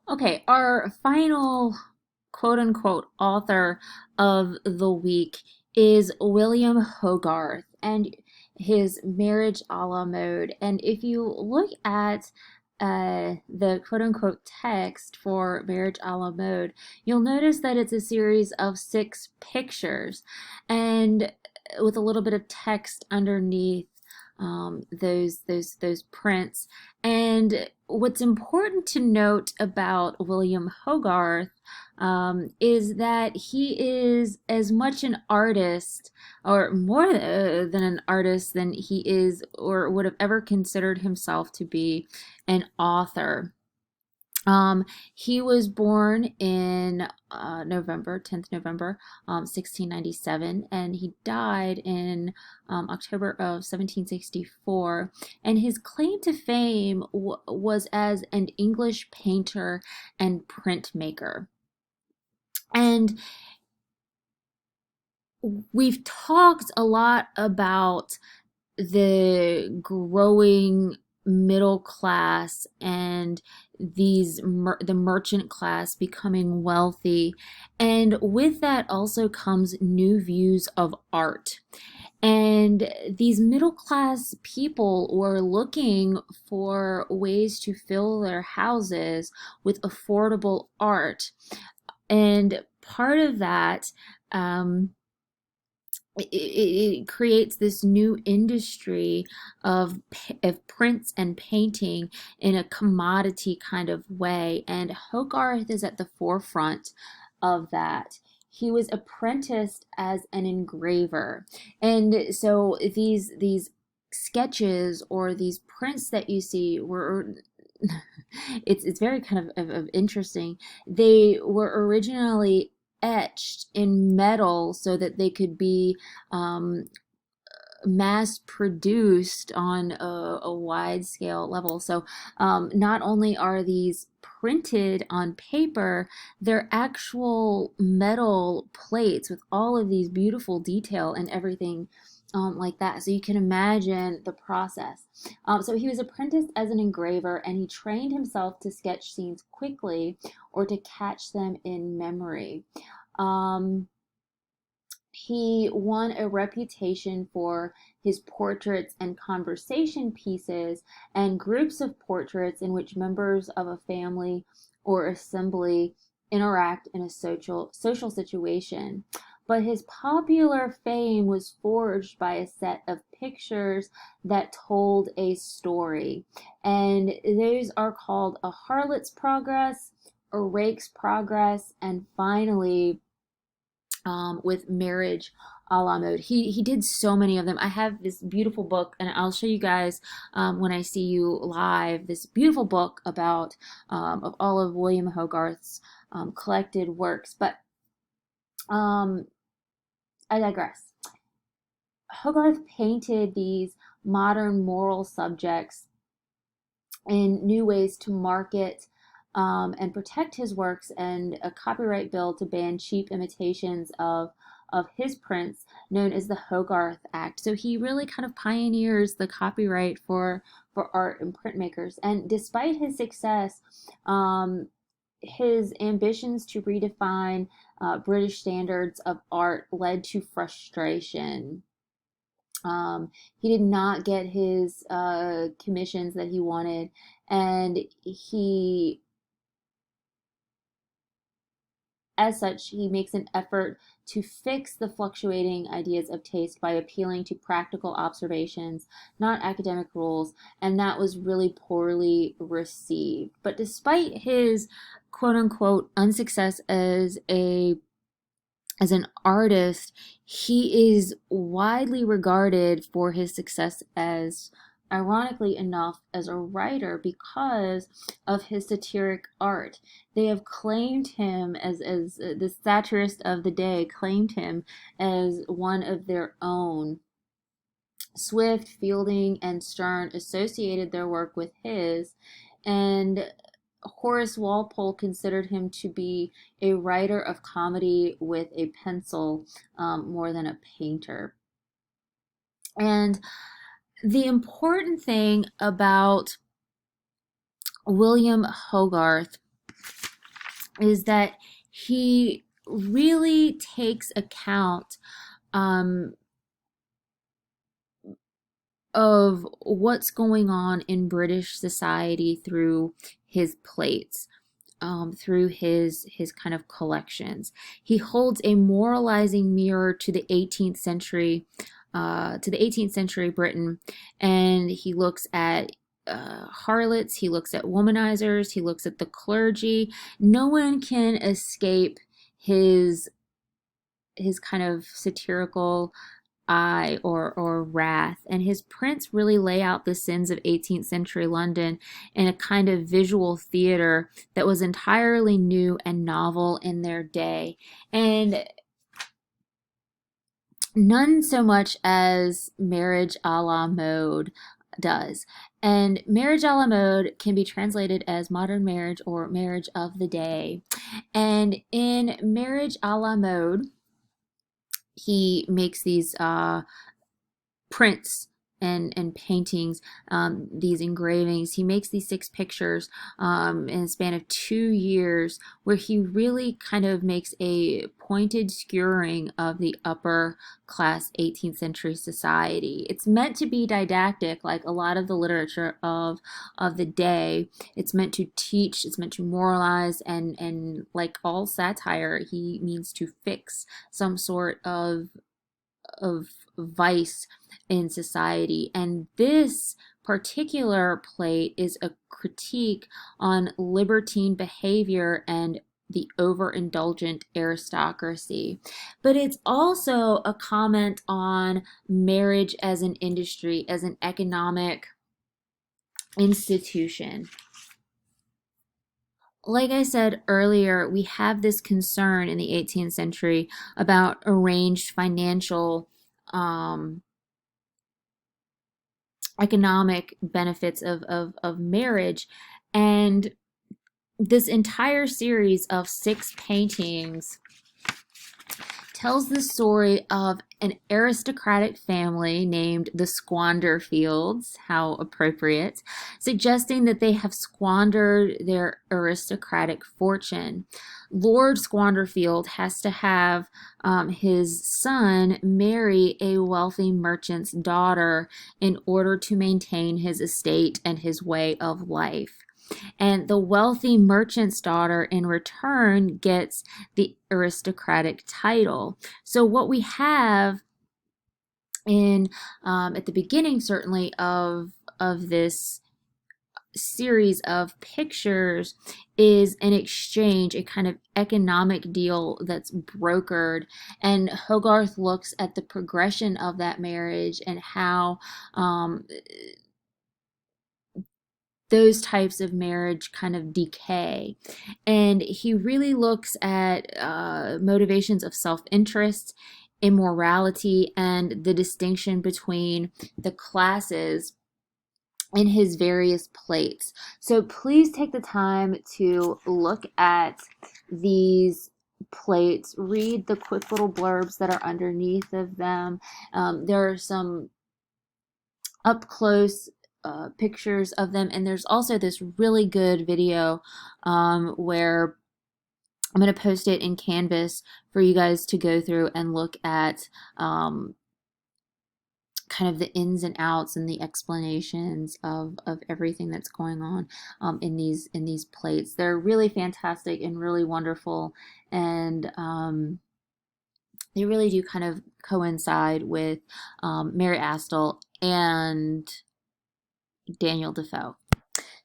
Okay, our final quote unquote author of the week is William Hogarth and his Marriage a la Mode. And if you look at the quote unquote text for Marriage a la Mode, you'll notice that it's a series of six pictures and with a little bit of text underneath those prints. And what's important to note about William Hogarth is that he is as much an artist, or more than an artist, than he is or would have ever considered himself to be an author. Um, he was born in November, 10th November, 1697, and he died in October of 1764. And his claim to fame was as an English painter and printmaker. And we've talked a lot about the growing middle class and the merchant class becoming wealthy, and with that also comes new views of art. And these middle class people were looking for ways to fill their houses with affordable art, and part of that um, it creates this new industry of prints and painting in a commodity kind of way. And Hogarth is at the forefront of that. He was apprenticed as an engraver. And so these sketches or these prints that you see were it's very kind of interesting. They were originally etched in metal so that they could be um, mass produced on a wide scale level. So not only are these printed on paper, they're actual metal plates with all of these beautiful detail and everything like that. So you can imagine the process. So he was apprenticed as an engraver, and he trained himself to sketch scenes quickly or to catch them in memory. Um, he won a reputation for his portraits and conversation pieces and groups of portraits in which members of a family or assembly interact in a social situation. But his popular fame was forged by a set of pictures that told a story. And those are called A Harlot's Progress, A Rake's Progress, and finally with Marriage a la Mode. He did so many of them. I have this beautiful book, and I'll show you guys when I see you live. This beautiful book about of all of William Hogarth's collected works. But um, I digress. Hogarth painted these modern moral subjects in new ways to market and protect his works, and a copyright bill to ban cheap imitations of his prints, known as the Hogarth Act. So he really kind of pioneers the copyright for art and printmakers. And despite his success, his ambitions to redefine British standards of art led to frustration. He did not get his commissions that he wanted, and as such, he makes an effort to fix the fluctuating ideas of taste by appealing to practical observations, not academic rules, and that was really poorly received. But despite his quote unquote unsuccess as an artist, he is widely regarded for his success as, ironically enough, as a writer because of his satiric art. They have claimed him as the satirist of the day claimed him as one of their own. Swift, Fielding, and Sterne associated their work with his, and Horace Walpole considered him to be a writer of comedy with a pencil more than a painter. And the important thing about William Hogarth is that he really takes account um, of what's going on in British society through his plates, through his kind of collections. He holds a moralizing mirror to the 18th century Britain, and he looks at harlots, he looks at womanizers, he looks at the clergy. No one can escape his his kind of satirical eye or wrath. And his prints really lay out the sins of 18th century London in a kind of visual theater that was entirely new and novel in their day. And none so much as Marriage a la Mode does. And Marriage a la Mode can be translated as modern marriage or marriage of the day. And in Marriage a la Mode, he makes these prints and paintings, these engravings. He makes these 6 pictures in a span of 2 years, where he really kind of makes a pointed skewering of the upper class 18th century society. It's meant to be didactic, like a lot of the literature of the day. It's meant to teach. It's meant to moralize, and like all satire, he means to fix some sort of vice in society. And this particular plate is a critique on libertine behavior and the overindulgent aristocracy. But it's also a comment on marriage as an industry, as an economic institution. Like I said earlier, we have this concern in the 18th century about arranged financial economic benefits of marriage. And this entire series of 6 paintings tells the story of an aristocratic family named the Squanderfields, how appropriate, suggesting that they have squandered their aristocratic fortune. Lord Squanderfield has to have his son marry a wealthy merchant's daughter in order to maintain his estate and his way of life. And the wealthy merchant's daughter, in return, gets the aristocratic title. So, what we have in at the beginning, certainly, of this series of pictures is an exchange, a kind of economic deal that's brokered. And Hogarth looks at the progression of that marriage and how those types of marriage kind of decay. And he really looks at motivations of self-interest, immorality, and the distinction between the classes in his various plates. So please take the time to look at these plates, read the quick little blurbs that are underneath of them. There are some up close pictures of them, and there's also this really good video where I'm going to post it in Canvas for you guys to go through and look at kind of the ins and outs and the explanations of everything that's going on in these plates. They're really fantastic and really wonderful, and they really do kind of coincide with Mary Astle and Daniel Defoe.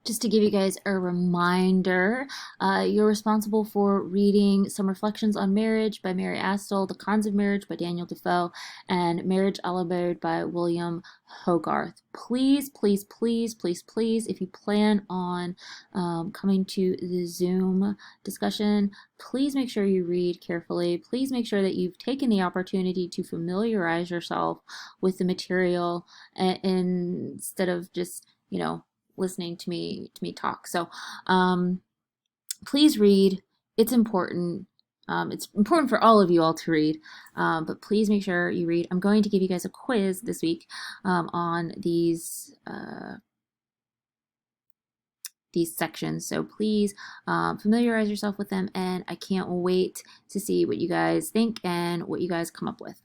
Just to give you guys a reminder, you're responsible for reading Some Reflections on Marriage by Mary Astle, The Cons of Marriage by Daniel Defoe, and Marriage a la Mode by William Hogarth. Please, please, please, please, please, if you plan on coming to the Zoom discussion, please make sure you read carefully. Please make sure that you've taken the opportunity to familiarize yourself with the material instead of just, listening to me talk. So please read. It's important. It's important for all of you all to read, but please make sure you read. I'm going to give you guys a quiz this week on these these sections. So please familiarize yourself with them, and I can't wait to see what you guys think and what you guys come up with.